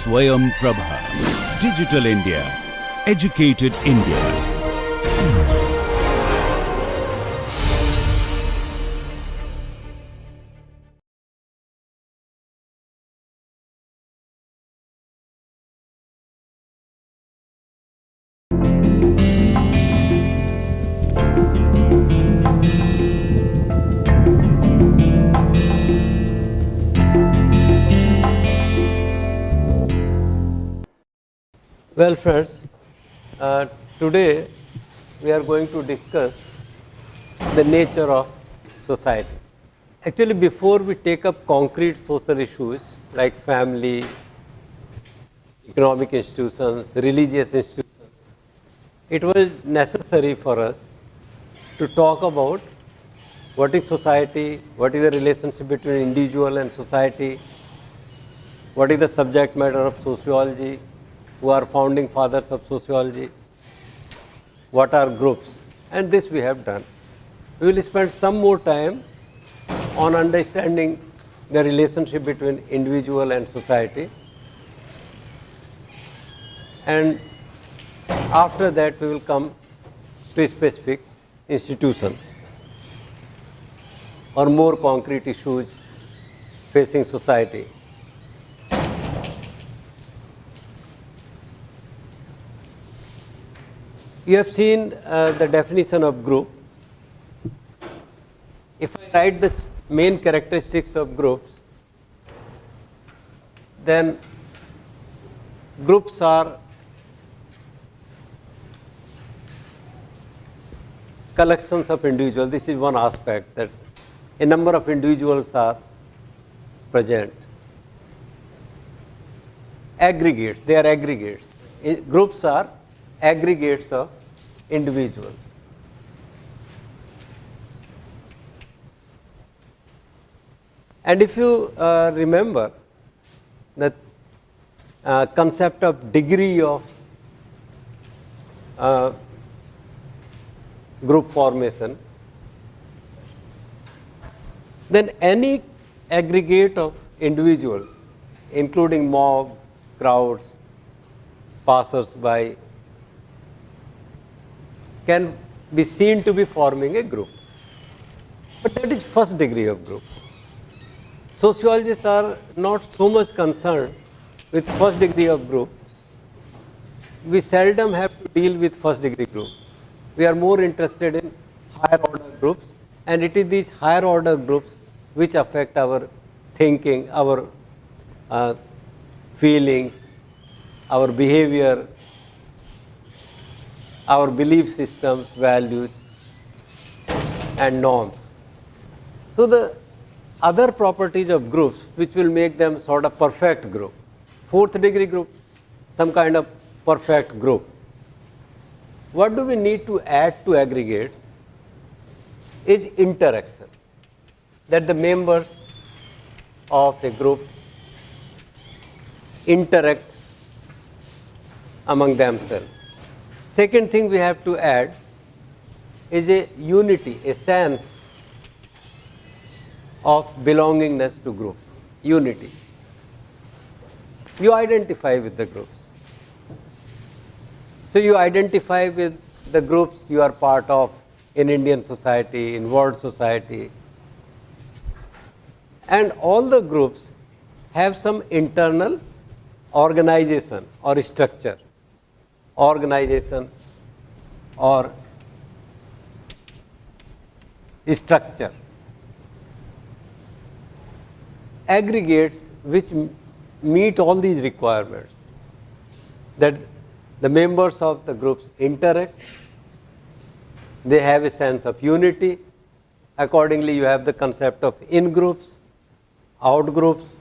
Swayam Prabha. Digital India. Educated India. Well friends, today we are going to discuss the nature of society. Actually, before we take up concrete social issues like family, economic institutions, religious institutions, it was necessary for us to talk about what is society, what is the relationship between individual and society, what is the subject matter of sociology, who are founding fathers of sociology, what are groups, and this we have done. We will spend some more time on understanding the relationship between individual and society, and after that we will come to specific institutions or more concrete issues facing society. You have seen the definition of group. If I write the main characteristics of groups, then groups are collections of individuals. This is one aspect, that a number of individuals are present. Aggregates, they are aggregates. Groups are aggregates of individuals. And if you remember the concept of degree of group formation, then any aggregate of individuals, including mob, crowds, passers-by, can be seen to be forming a group. But that is first degree of group. Sociologists are not so much concerned with first degree of group. We seldom have to deal with first degree group. We are more interested in higher order groups, and it is these higher order groups which affect our thinking, our feelings, our behavior, our belief systems, values and norms. So the other properties of groups which will make them sort of perfect group, fourth degree group, some kind of perfect group. What do we need to add to aggregates is interaction, that the members of a group interact among themselves. Second thing we have to add is a unity, a sense of belongingness to group, unity. You identify with the groups. So you identify with the groups you are part of in Indian society, in world society. And all the groups have some internal organization or structure. Organization or structure. Aggregates which meet all these requirements, that the members of the groups interact, they have a sense of unity. Accordingly, you have the concept of in-groups, out-groups,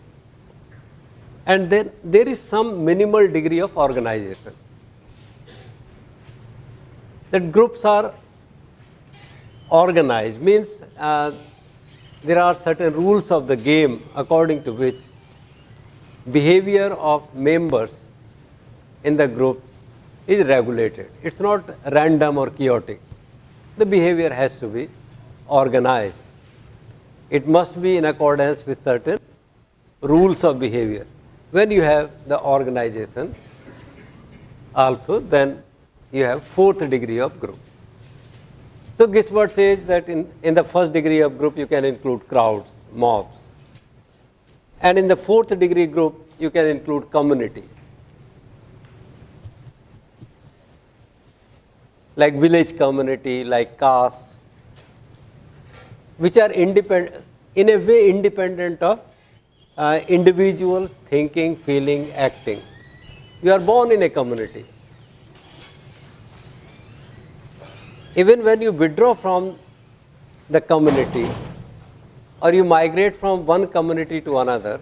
and then there is some minimal degree of organization. That groups are organized means there are certain rules of the game according to which behavior of members in the group is regulated. It's not random or chaotic. The behavior has to be organized. It must be in accordance with certain rules of behavior. When you have the organization also, then you have fourth degree of group. So Gisbert says that in the first degree of group you can include crowds, mobs. And in the fourth degree group you can include community. Like village community, like caste, which are independent, in a way independent of individuals thinking, feeling, acting. You are born in a community. Even when you withdraw from the community or you migrate from one community to another,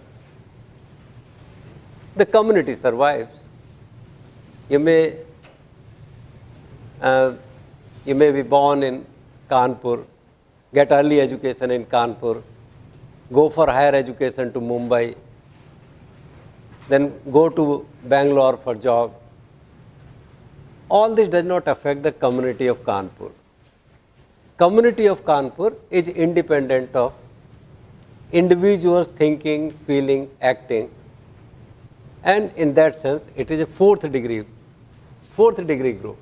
the community survives. You may be born in Kanpur, get early education in Kanpur, go for higher education to Mumbai, then go to Bangalore for job. All this does not affect the community of Kanpur. Community of Kanpur is independent of individuals thinking, feeling, acting, and in that sense it is a fourth degree group.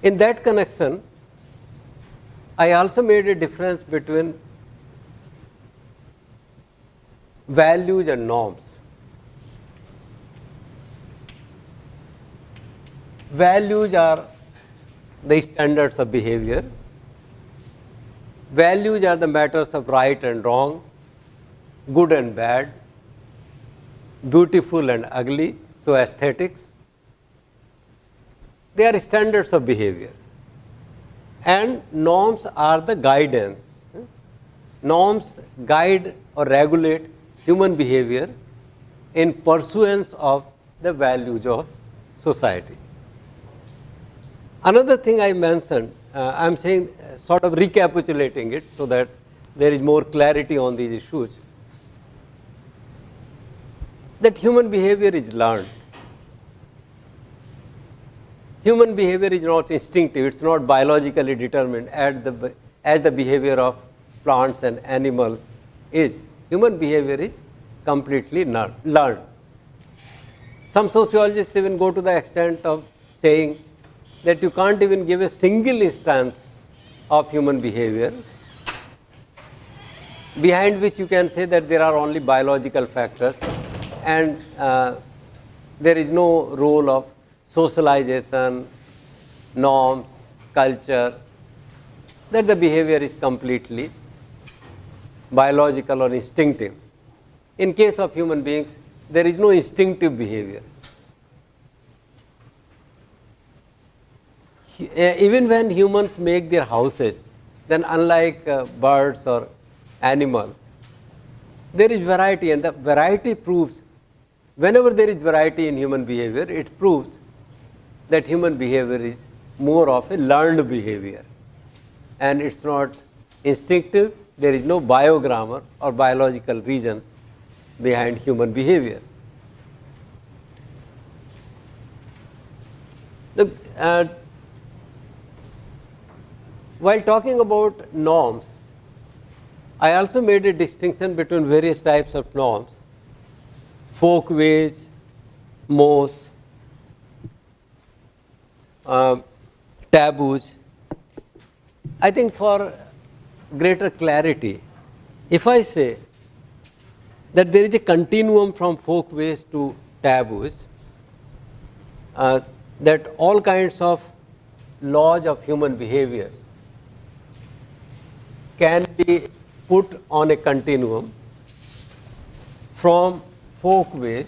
In that connection, I also made a difference between values and norms. Values are the standards of behavior. Values are the matters of right and wrong, good and bad, beautiful and ugly, so aesthetics. They are standards of behavior. And norms are the guidance. Norms guide or regulate human behavior in pursuance of the values of society. Another thing I mentioned, I am saying, sort of recapitulating it so that there is more clarity on these issues, that human behavior is learned. Human behavior is not instinctive, it's not biologically determined as the behavior of plants and animals is. Human behavior is completely learned. Some sociologists even go to the extent of saying that you can't even give a single instance of human behavior behind which you can say that there are only biological factors and there is no role of socialization, norms, culture, that the behavior is completely biological or instinctive. In case of human beings, there is no instinctive behavior. Even when humans make their houses, then unlike birds or animals, there is variety, and the variety proves, whenever there is variety in human behavior, it proves that human behavior is more of a learned behavior and it's not instinctive. There is no biogrammar or biological reasons behind human behavior. Look, while talking about norms, I also made a distinction between various types of norms: folk ways, mores, taboos. I think for greater clarity, if I say that there is a continuum from folk ways to taboos, that all kinds of laws of human behavior can be put on a continuum from folk ways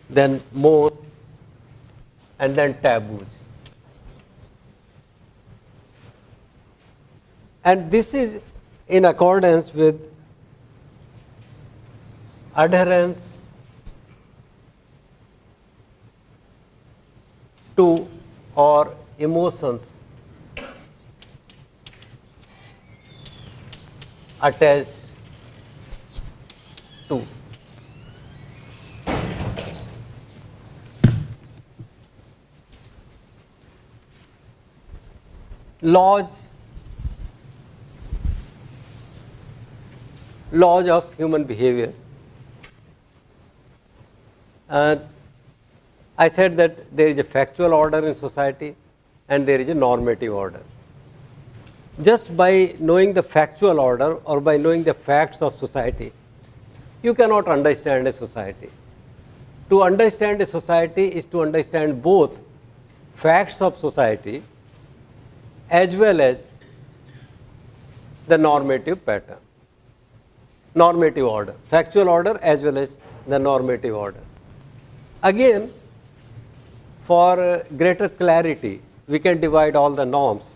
then mores, and then taboos. And this is in accordance with adherence to or emotions attached to. laws of human behavior. I said that there is a factual order in society and there is a normative order. Just by knowing the factual order or by knowing the facts of society, you cannot understand a society. To understand a society is to understand both facts of society as well as the normative pattern, normative order, factual order as well as the normative order. Again, for greater clarity, we can divide all the norms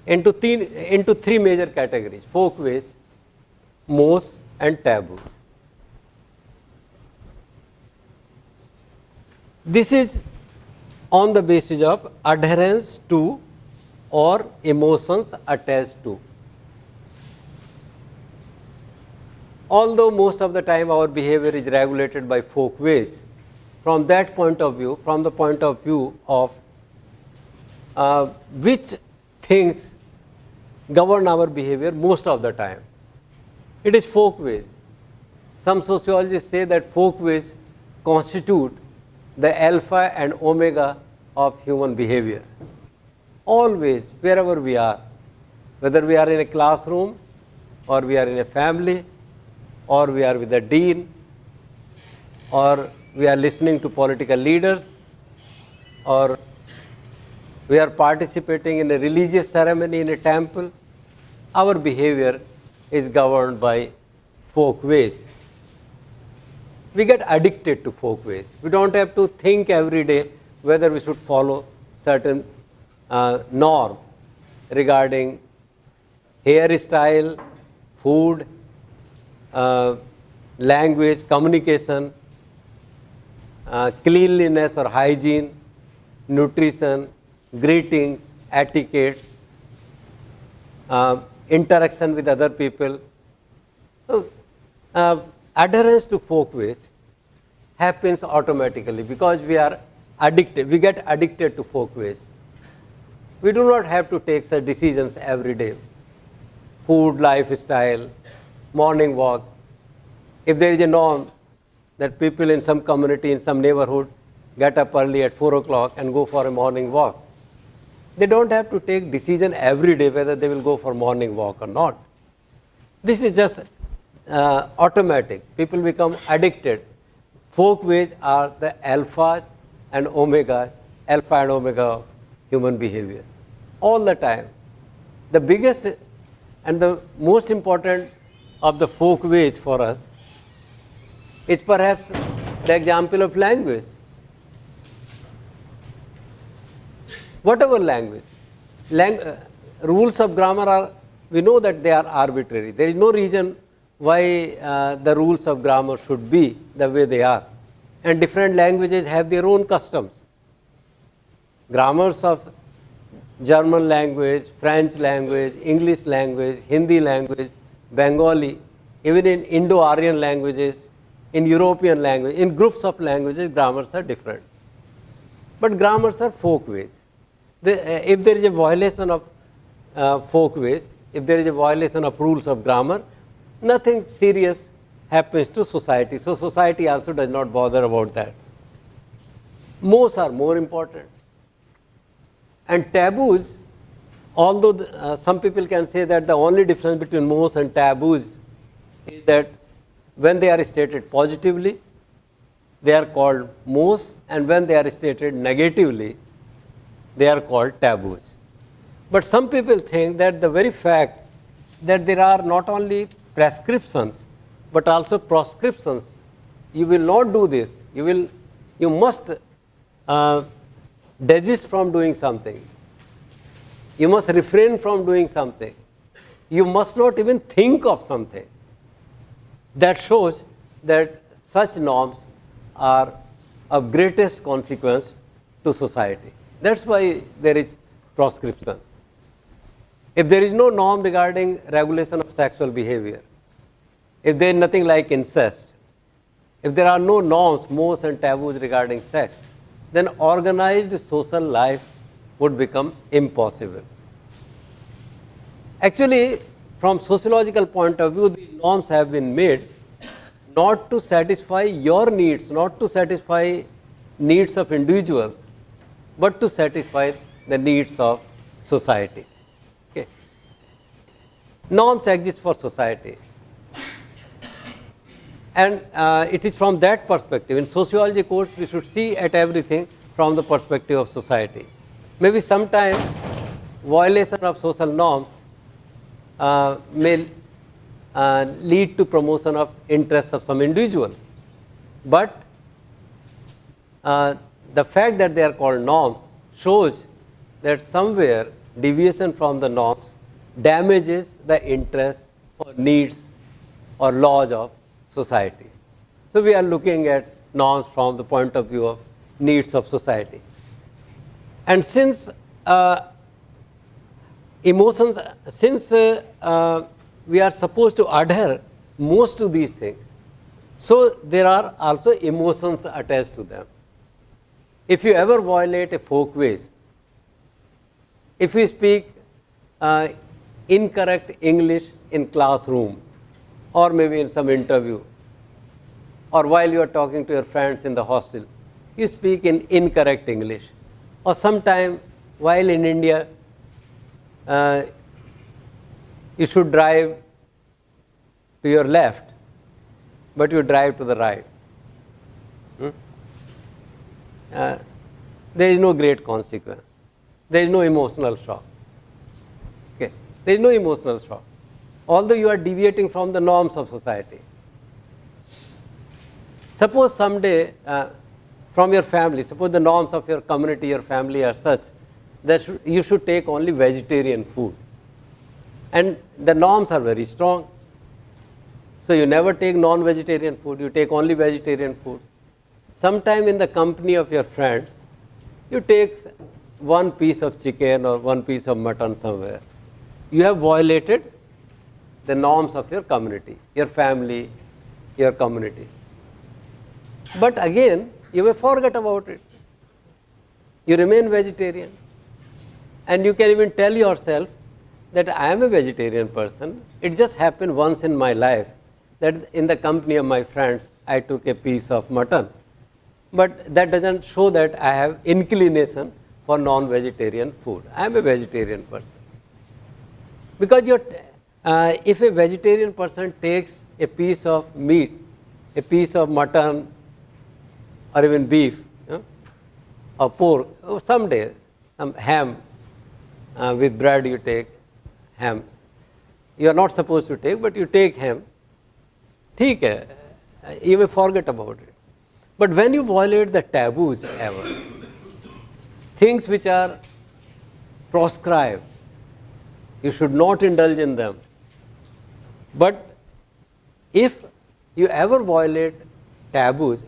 into three major categories: folkways, mores, and taboos. This is on the basis of adherence to or emotions attached to. Although most of the time our behavior is regulated by folkways, from that point of view, from the point of view of which things govern our behavior most of the time, it is folkways. Some sociologists say that folkways constitute the alpha and omega of human behavior. Always, wherever we are, whether we are in a classroom or we are in a family or we are with a dean or we are listening to political leaders or we are participating in a religious ceremony in a temple, our behavior is governed by folkways. We get addicted to folkways. We don't have to think every day whether we should follow certain norm regarding hairstyle, food, language, communication, cleanliness or hygiene, nutrition, greetings, etiquette, interaction with other people. So, adherence to folkways happens automatically because we are addicted. We get addicted to folkways. We do not have to take such decisions every day. Food, lifestyle, morning walk. If there is a norm that people in some community, in some neighborhood, get up early at 4 o'clock and go for a morning walk, they don't have to take decision every day whether they will go for morning walk or not. This is just automatic. People become addicted. Folkways are the alphas and omegas, alpha and omega of human behavior. All the time. The biggest and the most important of the folkways for us is perhaps the example of language. Whatever language, rules of grammar are, we know that they are arbitrary. There is no reason why the rules of grammar should be the way they are. And different languages have their own customs. Grammars of German language, French language, English language, Hindi language, Bengali, even in Indo-Aryan languages, in European language, in groups of languages, grammars are different. But grammars are folkways. If there is a violation of folkways, if there is a violation of rules of grammar, nothing serious happens to society. So society also does not bother about that. Mores are more important. And taboos, although some people can say that the only difference between mores and taboos is that when they are stated positively, they are called mores, and when they are stated negatively, they are called taboos. But some people think that the very fact that there are not only prescriptions but also proscriptions, you will not do this, you must desist from doing something, you must refrain from doing something, you must not even think of something. That shows that such norms are of greatest consequence to society. That's why there is proscription. If there is no norm regarding regulation of sexual behavior, if there is nothing like incest, if there are no norms, mores and taboos regarding sex, then organized social life would become impossible. Actually, from sociological point of view, these norms have been made not to satisfy your needs, not to satisfy needs of individuals, but to satisfy the needs of society. Okay. Norms exist for society. And it is from that perspective. In sociology course, we should see at everything from the perspective of society. Maybe sometime violation of social norms may lead to promotion of interests of some individuals. But the fact that they are called norms shows that somewhere deviation from the norms damages the interests or needs or laws of society. So we are looking at norms from the point of view of needs of society. And since emotions, since we are supposed to adhere most to these things, so there are also emotions attached to them. If you ever violate a folkways, if you speak incorrect English in classroom, or maybe in some interview, or while you are talking to your friends in the hostel, you speak in incorrect English. Or sometime while in India, you should drive to your left, but you drive to the right. There is no great consequence. There is no emotional shock. Okay. There is no emotional shock. Although you are deviating from the norms of society. Suppose someday from your family, suppose the norms of your community, your family are such that you should take only vegetarian food. And the norms are very strong. So you never take non-vegetarian food, you take only vegetarian food. Sometime in the company of your friends, you take one piece of chicken or one piece of mutton somewhere. You have violated the norms of your community, your family, your community. But again, you may forget about it. You remain vegetarian. And you can even tell yourself that I am a vegetarian person. It just happened once in my life that in the company of my friends, I took a piece of mutton. But that doesn't show that I have inclination for non-vegetarian food. I am a vegetarian person. Because if a vegetarian person takes a piece of meat, a piece of mutton, or even beef, or pork, or someday some ham, with bread you take ham. You are not supposed to take, but you take ham. ठीक है, you may forget about it. But when you violate the taboos ever, things which are proscribed, you should not indulge in them. But if you ever violate taboos,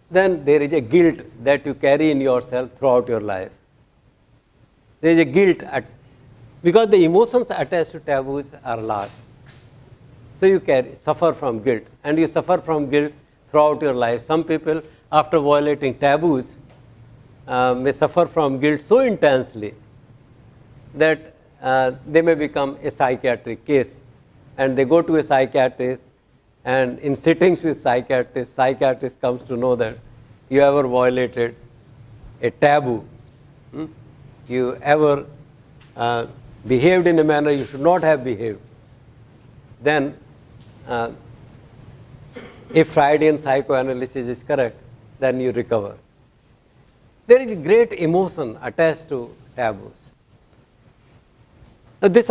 then there is a guilt that you carry in yourself throughout your life. There is a guilt because the emotions attached to taboos are large. So you suffer from guilt, and you suffer from guilt throughout your life. Some people, after violating taboos, may suffer from guilt so intensely that they may become a psychiatric case. And they go to a psychiatrist, and in sittings with psychiatrist comes to know that you ever violated a taboo. You ever behaved in a manner you should not have behaved. Then, if Freudian psychoanalysis is correct, then you recover. There is great emotion attached to taboos. Now, this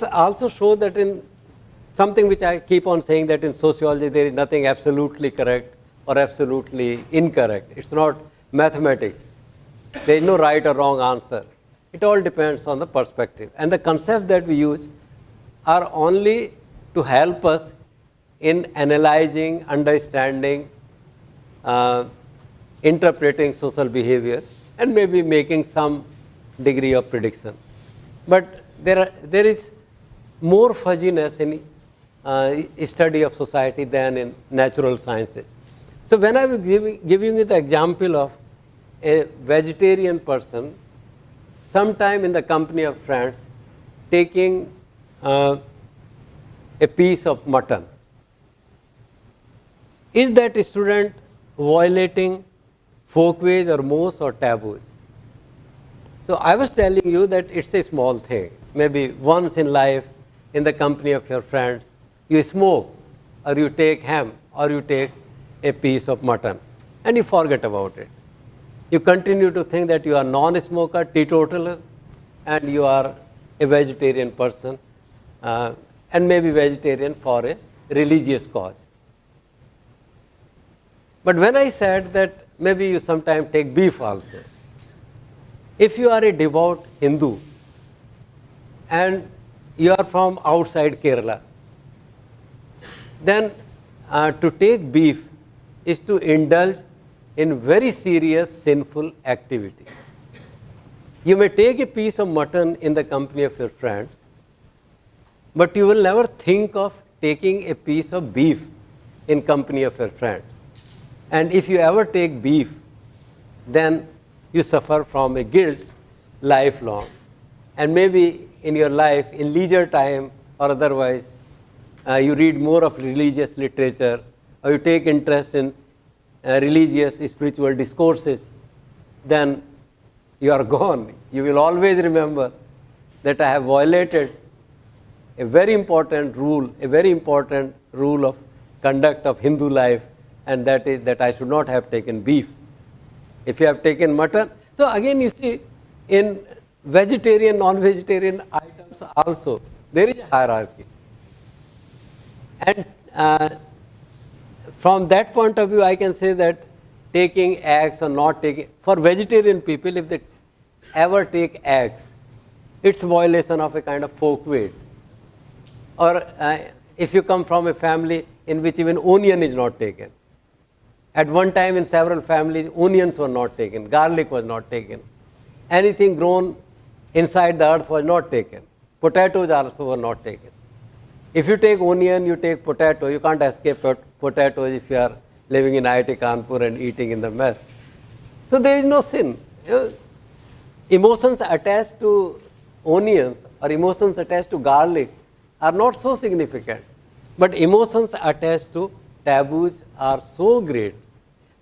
also shows that in something which I keep on saying, that in sociology there is nothing absolutely correct or absolutely incorrect. It's not mathematics. There is no right or wrong answer. It all depends on the perspective. And the concepts that we use are only to help us in analyzing, understanding, interpreting social behavior, and maybe making some degree of prediction. But there is more fuzziness in study of society than in natural sciences. So when I was giving you the example of a vegetarian person sometime in the company of friends taking a piece of mutton, is that student violating folkways or mores or taboos? So I was telling you that it's a small thing. Maybe once in life, in the company of your friends, you smoke, or you take ham, or you take a piece of mutton, and you forget about it. You continue to think that you are non-smoker, teetotaler, and you are a vegetarian person, and maybe vegetarian for a religious cause. But when I said that maybe you sometimes take beef also, if you are a devout Hindu and you are from outside Kerala, then to take beef is to indulge in very serious sinful activity. You may take a piece of mutton in the company of your friends, but you will never think of taking a piece of beef in company of your friends. And if you ever take beef, then you suffer from a guilt lifelong. And maybe in your life, in leisure time or otherwise, you read more of religious literature, or you take interest in religious, spiritual discourses, then you are gone. You will always remember that I have violated a very important rule of conduct of Hindu life, and that is that I should not have taken beef. If you have taken mutton, so again you see, in vegetarian, non-vegetarian items also, there is a hierarchy. And from that point of view, I can say that taking eggs or not taking, for vegetarian people, if they ever take eggs, it's a violation of a kind of folkways. Or if you come from a family in which even onion is not taken. At one time in several families, onions were not taken, garlic was not taken. Anything grown inside the earth was not taken. Potatoes also were not taken. If you take onion, you take potato, you can't escape potatoes if you are living in IIT Kanpur and eating in the mess. So there is no sin. Emotions attached to onions or emotions attached to garlic are not so significant. But emotions attached to taboos are so great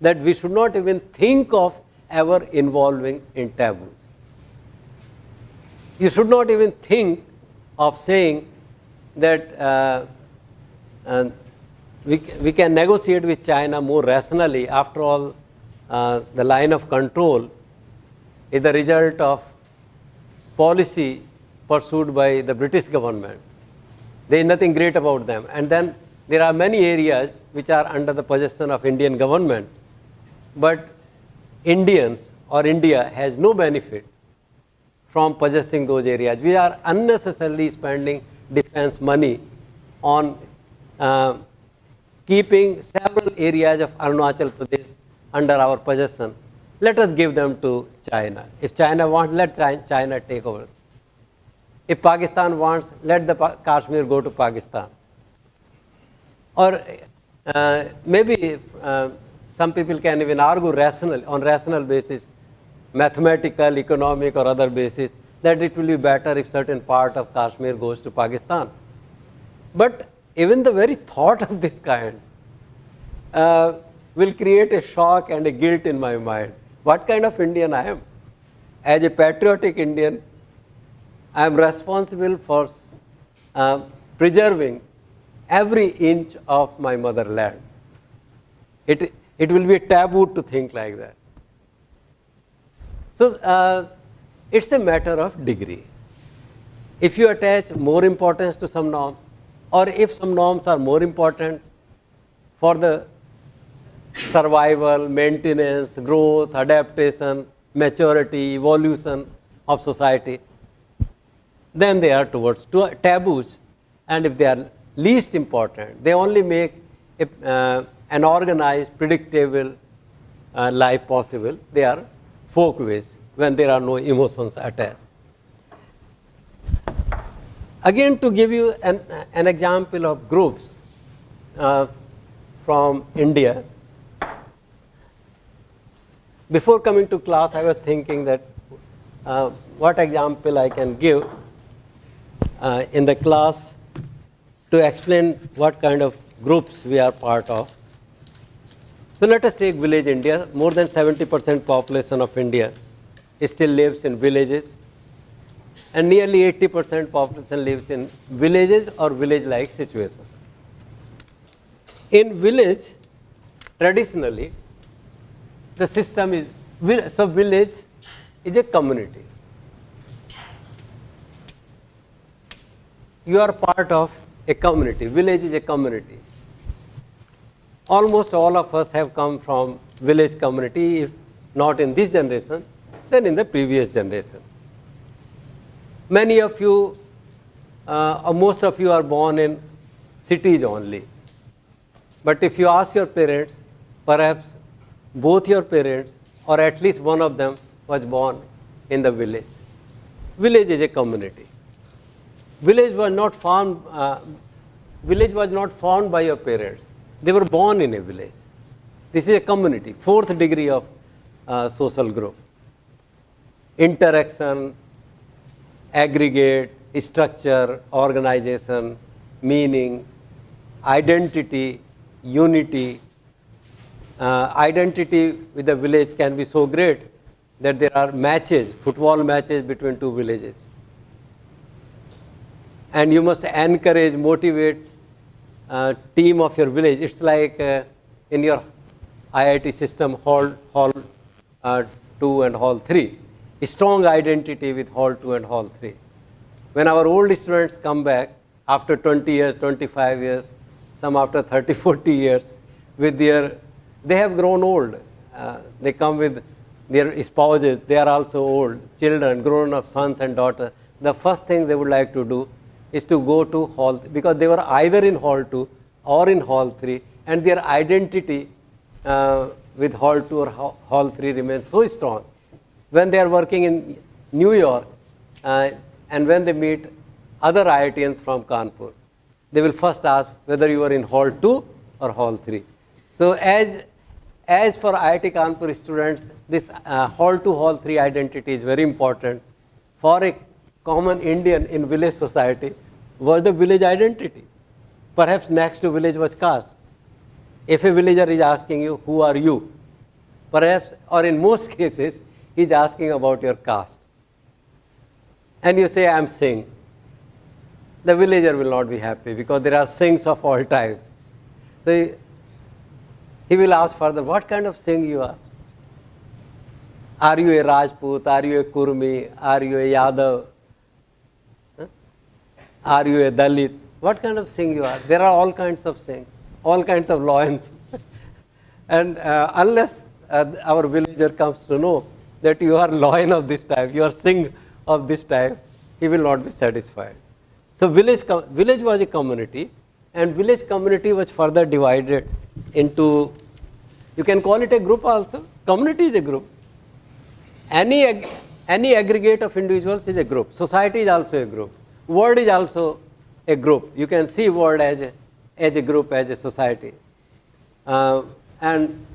that we should not even think of ever involving in taboos. You should not even think of saying that we can negotiate with China more rationally. After all, the line of control is the result of policy pursued by the British government. There is nothing great about them. And then there are many areas which are under the possession of Indian government, but Indians or India has no benefit from possessing those areas. We are unnecessarily spending defense money on keeping several areas of Arunachal Pradesh under our possession. Let us give them to China. If China wants, let China take over. If Pakistan wants, let the Kashmir go to Pakistan. Or maybe some people can even argue on rational basis, mathematical, economic or other basis, that it will be better if certain part of Kashmir goes to Pakistan. But even the very thought of this kind will create a shock and a guilt in my mind. What kind of Indian I am? As a patriotic Indian, I am responsible for preserving every inch of my motherland. It will be a taboo to think like that. So it's a matter of degree. If you attach more importance to some norms, or if some norms are more important for the survival, maintenance, growth, adaptation, maturity, evolution of society, then they are towards taboos. And if they are least important, they only make an organized, predictable life possible. They are folkways when there are no emotions attached. Again, to give you an example of groups from India, before coming to class, I was thinking that what example I can give in the class to explain what kind of groups we are part of. So let us take village India. More than 70% population of India still lives in villages, and nearly 80% population lives in villages or village-like situations. In village, traditionally, the system is, so village is a community. You are part of a community. Village is a community. Almost all of us have come from village community, if not in this generation, then in the previous generation. Many of you, or most of you are born in cities only. But if you ask your parents, perhaps both your parents or at least one of them was born in the village. Village is a community. Village was not formed by your parents. They were born in a village. This is a community, fourth degree of social group. Interaction, aggregate, structure, organization, meaning, identity, unity. Identity with the village can be so great that there are matches, football matches between two villages. And you must encourage, motivate team of your village. It's like in your IIT system, hall 2 and hall 3. A strong identity with hall 2 and hall 3. When our old students come back after 20 years, 25 years, some after 30, 40 years, with they have grown old. They come with their spouses, they are also old, children, grown up sons and daughters. The first thing they would like to do is to go to hall, because they were either in hall 2 or in hall 3, and their identity with hall 2 or hall 3 remains so strong. When they are working in New York and when they meet other IITians from Kanpur, they will first ask whether you are in hall 2 or hall 3. So as for IIT Kanpur students, this hall 2, hall 3 identity is very important. For a common Indian in village society was the village identity. Perhaps next to village was caste. If a villager is asking you, who are you? Perhaps, or in most cases, he is asking about your caste. And you say, I am Singh. The villager will not be happy because there are Singhs of all types. So he will ask further, what kind of Singh you are? Are you a Rajput? Are you a Kurmi? Are you a Yadav? Are you a Dalit? What kind of Singh you are? There are all kinds of Singhs, all kinds of loins. And unless our villager comes to know that you are loin of this type, you are Singh of this type, he will not be satisfied. So village was a community, and village community was further divided into, you can call it a group also. Community is a group. Any aggregate of individuals is a group. Society is also a group. World is also a group. You can see world as a group, as a society. And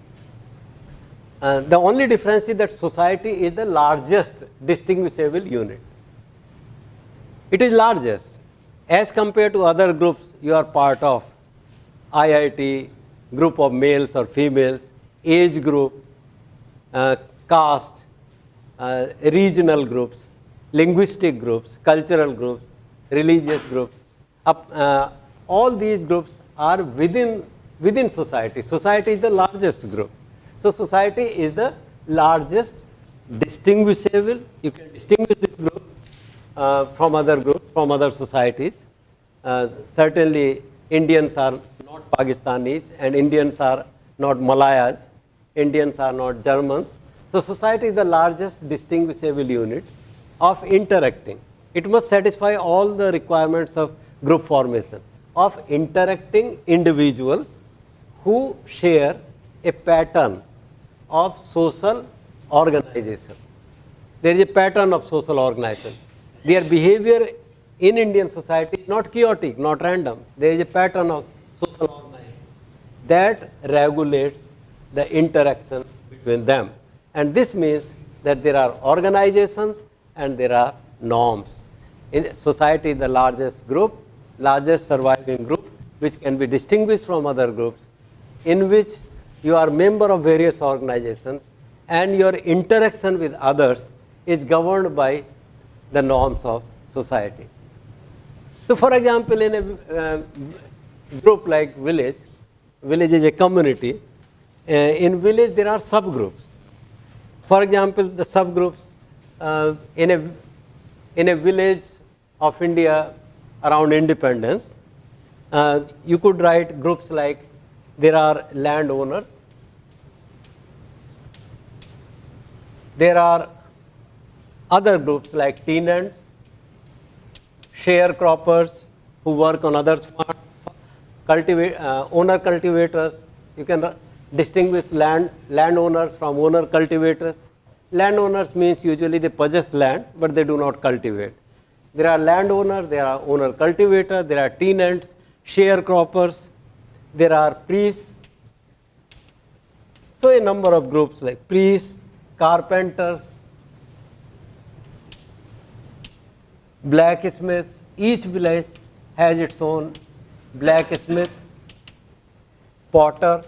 the only difference is that society is the largest distinguishable unit. It is largest. As compared to other groups you are part of, IIT, group of males or females, age group, caste, regional groups, linguistic groups, cultural groups, religious groups. All these groups are within society. Society is the largest group. So society is the largest distinguishable. You can distinguish this group from other groups, from other societies. Certainly Indians are not Pakistanis, and Indians are not Malayas. Indians are not Germans. So society is the largest distinguishable unit of interacting. It must satisfy all the requirements of group formation, of interacting individuals who share a pattern of social organization. There is a pattern of social organization. Their behavior in Indian society is not chaotic, not random. There is a pattern of social organization that regulates the interaction between them. And this means that there are organizations and there are norms. In society, the largest group, largest surviving group, which can be distinguished from other groups, in which you are member of various organizations and your interaction with others is governed by the norms of society. So for example, in a group like village is a community. In village there are subgroups. For example, the subgroups in a village of India around independence, you could write groups like there are landowners, there are other groups like tenants, sharecroppers who work on others' farms, owner cultivators. You can distinguish landowners from owner cultivators. Landowners means usually they possess land, but they do not cultivate. There are landowners, there are owner cultivators, there are tenants, sharecroppers, there are priests. So a number of groups like priests, carpenters, blacksmiths. Each village has its own blacksmith, potter.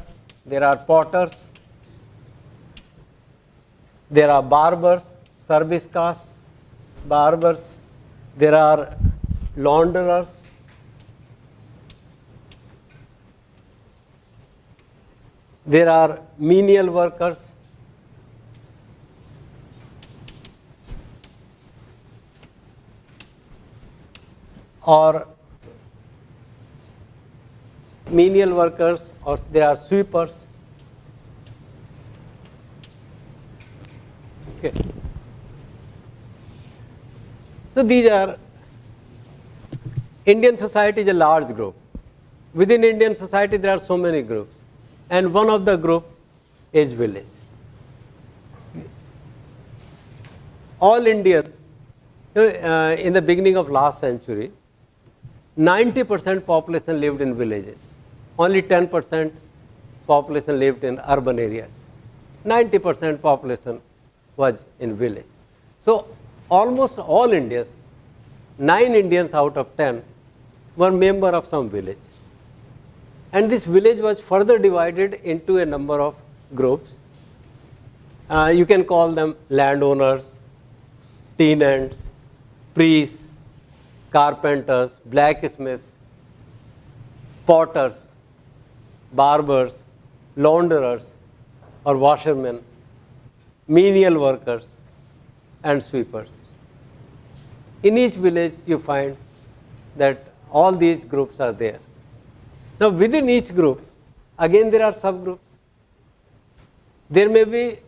There are potters. There are barbers, service castes, barbers. There are launderers. There are menial workers. Or menial workers, or there are sweepers. Okay. So these are, Indian society is a large group. Within Indian society there are so many groups, and one of the group is village. All Indians, in the beginning of last century, 90% population lived in villages. Only 10% population lived in urban areas. 90% population was in village. So almost all Indians, 9 Indians out of 10 were member of some village. And this village was further divided into a number of groups. You can call them landowners, tenants, priests, carpenters, blacksmiths, potters, barbers, launderers or washermen, menial workers and sweepers. In each village you find that all these groups are there. Now within each group, again there are subgroups. There may be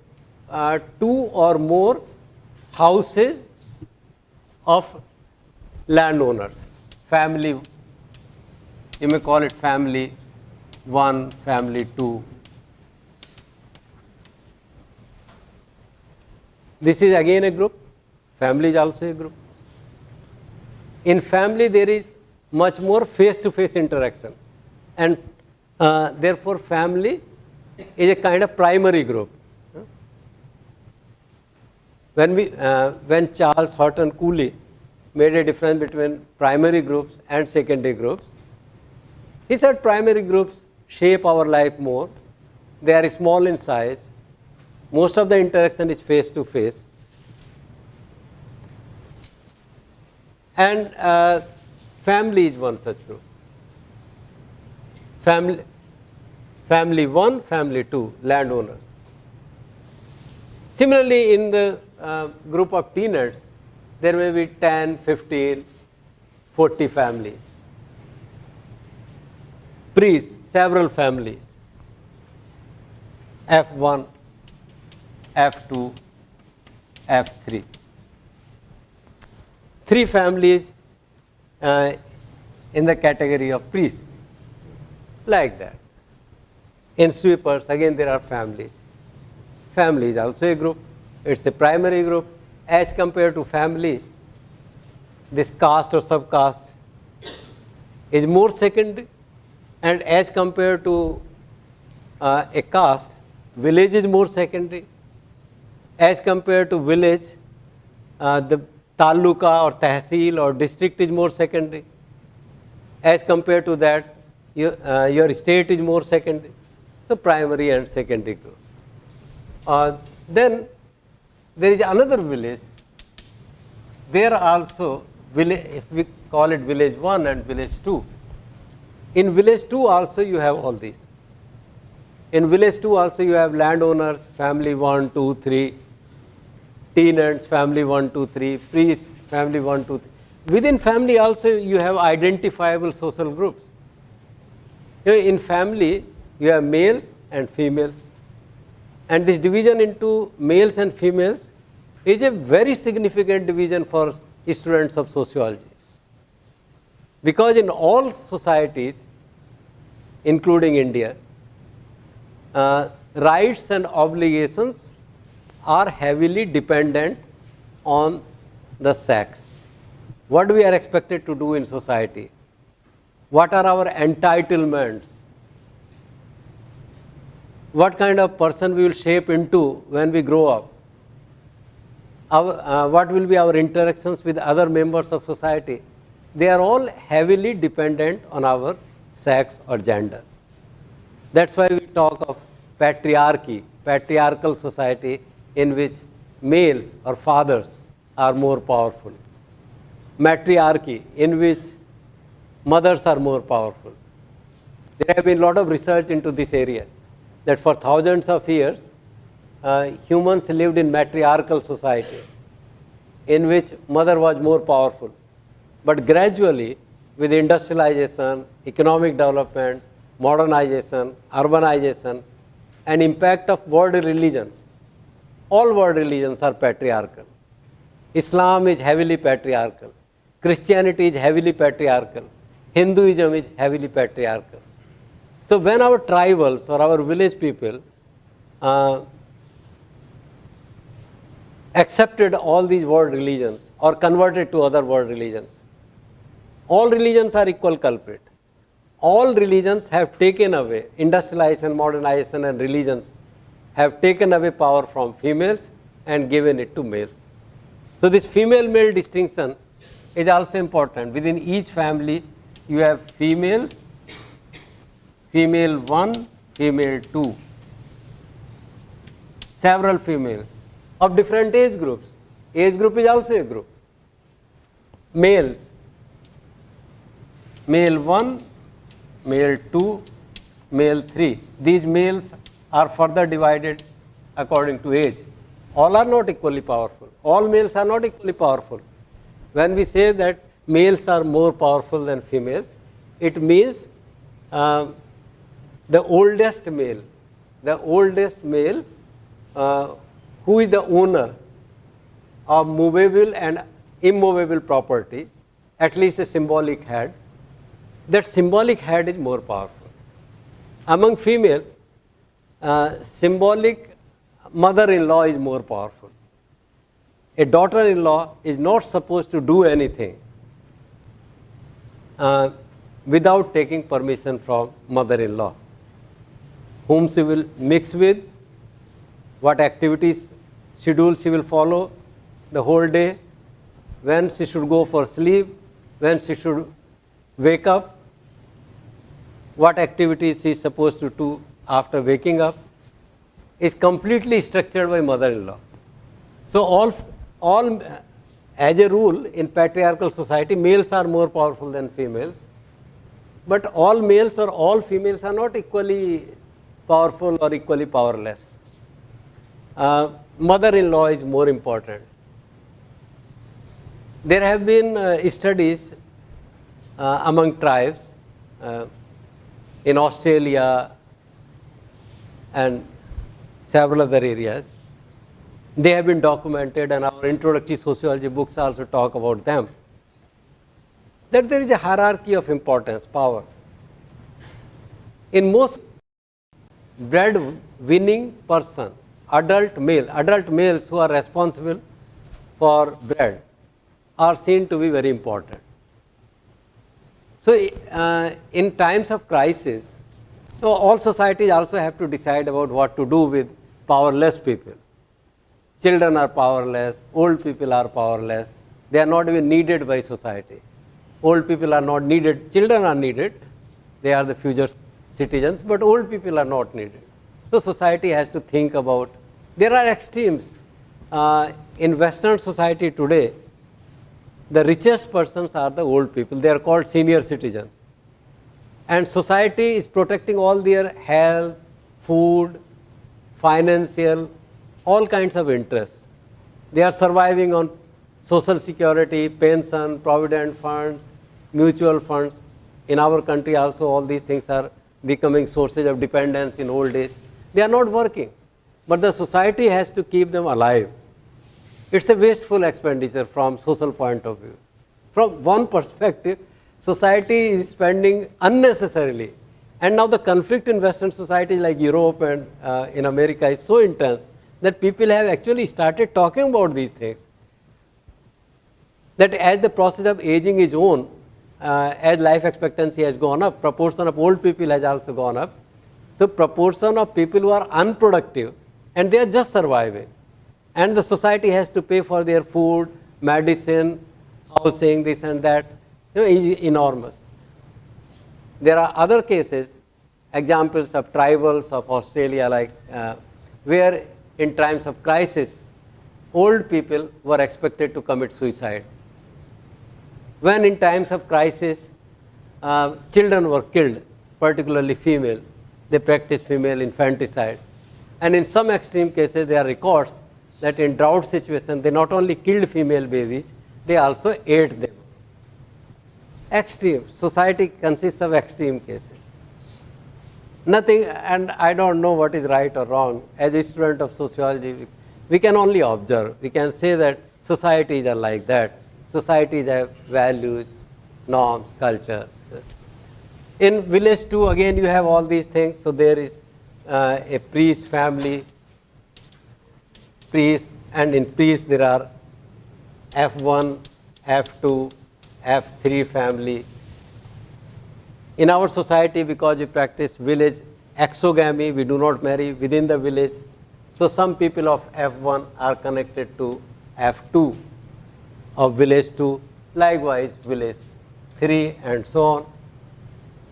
2 or more houses of landowners, family, you may call it family 1, family 2. This is again a group, family is also a group. In family there is much more face-to-face interaction, and therefore family is a kind of primary group. When Charles Horton Cooley made a difference between primary groups and secondary groups, he said primary groups shape our life more. They are small in size. Most of the interaction is face to face. And family is one such group. Family 1, family 2, landowners. Similarly, in the group of tenants, there may be 10, 15, 40 families. Priests, several families. F1, F2, F3. 3 families in the category of priests, like that. In sweepers, again there are families. Family is also a group. It's a primary group. As compared to family, this caste or subcaste is more secondary. And as compared to a caste, village is more secondary. As compared to village, the taluka or tehsil or district is more secondary. As compared to that, your state is more secondary. So primary and secondary growth. Then there is another village. There also, if we call it village 1 and village 2. In village 2 also you have all these. In village 2 also you have landowners, family 1, 2, 3, tenants, family 1, 2, 3, priests, family 1, 2, 3. Within family also you have identifiable social groups. In family you have males and females. And this division into males and females is a very significant division for students of sociology. Because in all societies, including India, rights and obligations are heavily dependent on the sex. What we are expected to do in society? What are our entitlements? What kind of person we will shape into when we grow up? What will be our interactions with other members of society? They are all heavily dependent on our sex or gender. That's why we talk of patriarchy, patriarchal society in which males or fathers are more powerful. Matriarchy, in which mothers are more powerful. There have been a lot of research into this area, that for thousands of years, humans lived in matriarchal society, in which mother was more powerful. But gradually, with industrialization, economic development, modernization, urbanization, and impact of world religions, all world religions are patriarchal. Islam is heavily patriarchal. Christianity is heavily patriarchal. Hinduism is heavily patriarchal. So when our tribals or our village people accepted all these world religions or converted to other world religions, all religions are equal culprit. All religions have taken away, industrialization, modernization and religions have taken away power from females and given it to males. So this female-male distinction is also important. Within each family, you have female, female 1, female 2, several females of different age groups. Age group is also a group. Males, male 1, male 2, male 3. These males are further divided according to age. All are not equally powerful. All males are not equally powerful. When we say that males are more powerful than females, it means the oldest male who is the owner of movable and immovable property, at least a symbolic head, that symbolic head is more powerful. Among females, symbolic mother-in-law is more powerful. A daughter-in-law is not supposed to do anything without taking permission from mother-in-law, whom she will mix with, what activities schedule she will follow the whole day, when she should go for sleep, when she should wake up, what activities she is supposed to do after waking up, is completely structured by mother-in-law. So all as a rule in patriarchal society, males are more powerful than females, but all males or all females are not equally powerful or equally powerless. Mother-in-law is more important. There have been studies among tribes in Australia and several other areas. They have been documented, and our introductory sociology books also talk about them, that there is a hierarchy of importance, power. In most bread-winning person, adult males who are responsible for bread are seen to be very important. So in times of crisis, so all societies also have to decide about what to do with powerless people. Children are powerless, old people are powerless, They are not even needed by society. Old people are not needed. Children are needed. They are the future citizens, but old people are not needed. So society has to think about, there are extremes. In Western society today, the richest persons are the old people. They are called senior citizens. And society is protecting all their health, food, financial, all kinds of interests. They are surviving on social security, pension, provident funds, mutual funds. In our country also all these things are becoming sources of dependence in old age. They are not working, but the society has to keep them alive. It's a wasteful expenditure from social point of view. From one perspective, society is spending unnecessarily. And now the conflict in Western societies like Europe and in America is so intense that people have actually started talking about these things. That as the process of aging is on, as life expectancy has gone up, proportion of old people has also gone up. So proportion of people who are unproductive and they are just surviving. And the society has to pay for their food, medicine, housing, this and that, is enormous. There are other cases, examples of tribals of Australia, like where in times of crisis, old people were expected to commit suicide. When in times of crisis, children were killed, particularly female, they practiced female infanticide. And in some extreme cases, there are records that in drought situations, they not only killed female babies, they also ate them. Extreme. Society consists of extreme cases. Nothing, and I don't know what is right or wrong. As a student of sociology, we can only observe. We can say that societies are like that. Societies have values, norms, culture. In village too, again, you have all these things. So there is a priest family, priest, and in priest there are F1, F2, F3 family. In our society, because we practice village exogamy, we do not marry within the village. So some people of F1 are connected to F2 of village 2, likewise village 3 and so on.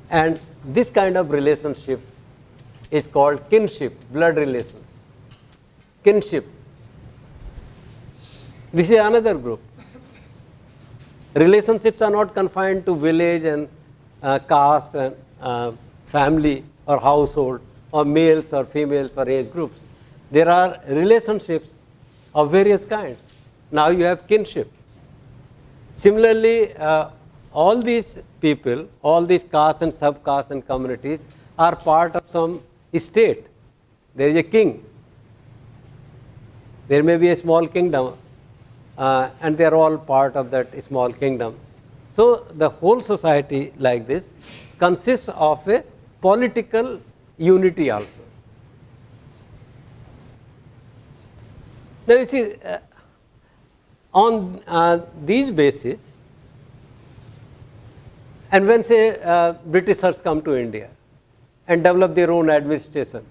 And this kind of relationship is called kinship, blood relations. Kinship. This is another group. Relationships are not confined to village and caste and family or household or males or females or age groups. There are relationships of various kinds. Now you have kinship. Similarly, all these people, all these castes and sub-castes and communities are part of some state. There is a king. There may be a small kingdom, and they are all part of that small kingdom. So the whole society like this consists of a political unity also. Now you see, on these bases, and when say Britishers come to India and develop their own administration,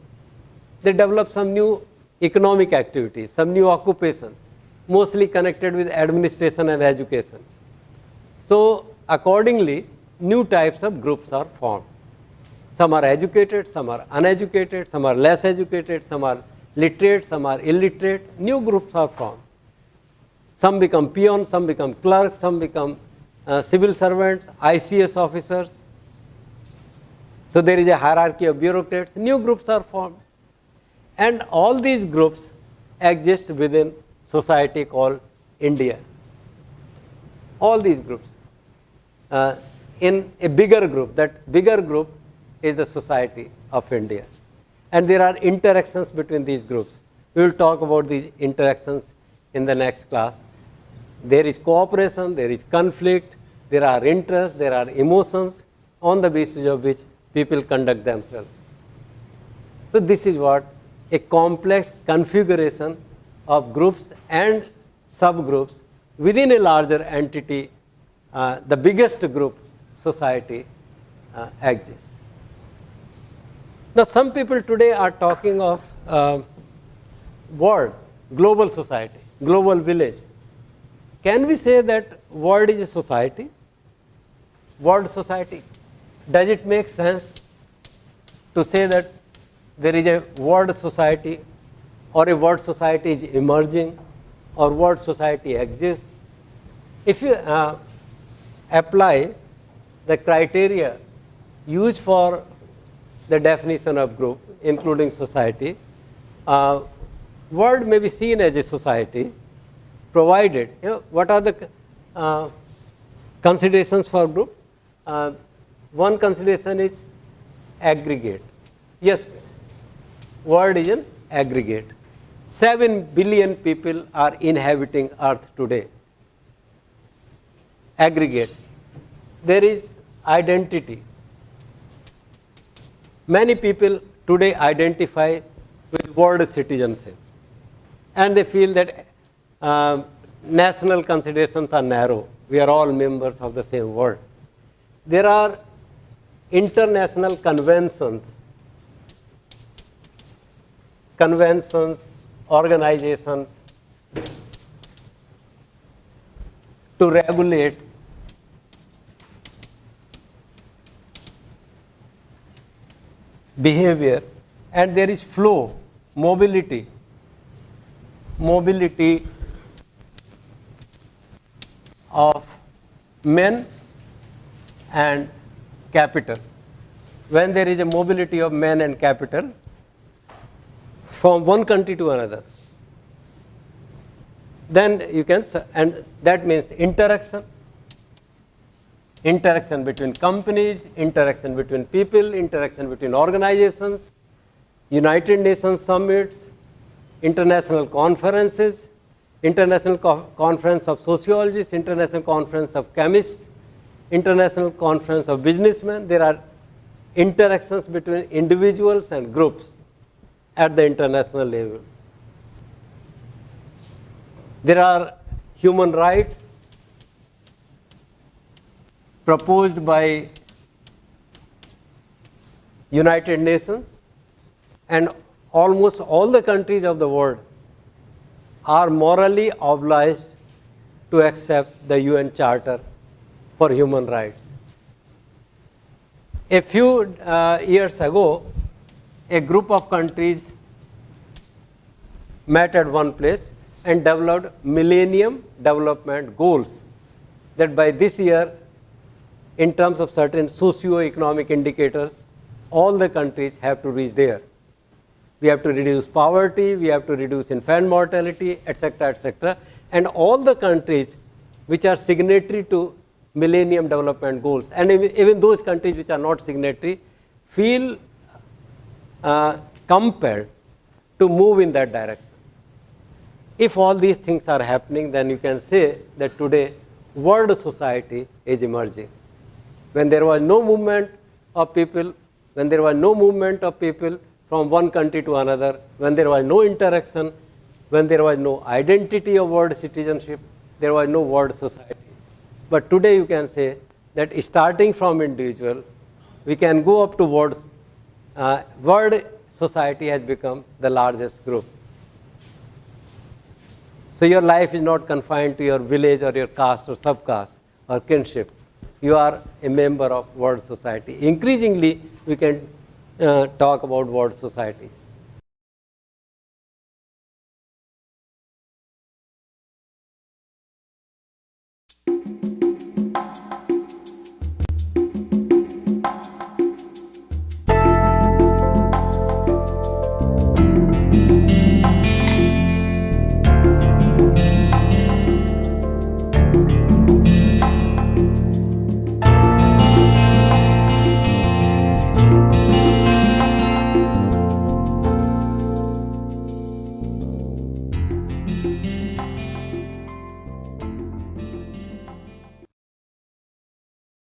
they develop some new economic activities, some new occupations, mostly connected with administration and education. So accordingly, new types of groups are formed. Some are educated, some are uneducated, some are less educated, some are literate, some are illiterate. New groups are formed. Some become peons, some become clerks, some become civil servants, ICS officers. So there is a hierarchy of bureaucrats. New groups are formed. And all these groups exist within society called India. All these groups. In a bigger group, that bigger group is the society of India. And there are interactions between these groups. We will talk about these interactions in the next class. There is cooperation, there is conflict, there are interests, there are emotions on the basis of which people conduct themselves. So this is what a complex configuration of groups and subgroups within a larger entity, the biggest group, society, exists. Now some people today are talking of world, global society, global village. can we say that world is a society? World society. Does it make sense to say that there is a world society, or a world society is emerging, or world society exists? If you apply the criteria used for the definition of group, including society, world may be seen as a society, provided, what are the considerations for group? One consideration is aggregate. Yes, world is an aggregate. 7 billion people are inhabiting Earth today. Aggregate. There is identity. Many people today identify with world citizenship, and they feel that national considerations are narrow. We are all members of the same world. There are international conventions, organizations to regulate behavior, and there is flow, mobility of men and capital. When there is a mobility of men and capital from one country to another, then you can, and that means interaction between companies, interaction between people, interaction between organizations, United Nations summits, international conferences, international conference of sociologists, international conference of chemists, international conference of businessmen. There are interactions between individuals and groups at the international level. There are human rights proposed by United Nations, and almost all the countries of the world are morally obliged to accept the UN Charter for Human Rights. A few years ago, a group of countries met at one place and developed Millennium Development Goals, that by this year, in terms of certain socio-economic indicators, all the countries have to reach there. We have to reduce poverty, we have to reduce infant mortality, etc., etc. And all the countries which are signatory to Millennium Development Goals, and even those countries which are not signatory, feel compelled to move in that direction. If all these things are happening, then you can say that today world society is emerging. When there was no movement of people, from one country to another, when there was no interaction, when there was no identity of world citizenship, there was no world society. But today you can say that starting from individual, we can go up to world society has become the largest group. So your life is not confined to your village or your caste or subcaste or kinship. You are a member of world society. Increasingly, we can talk about world society.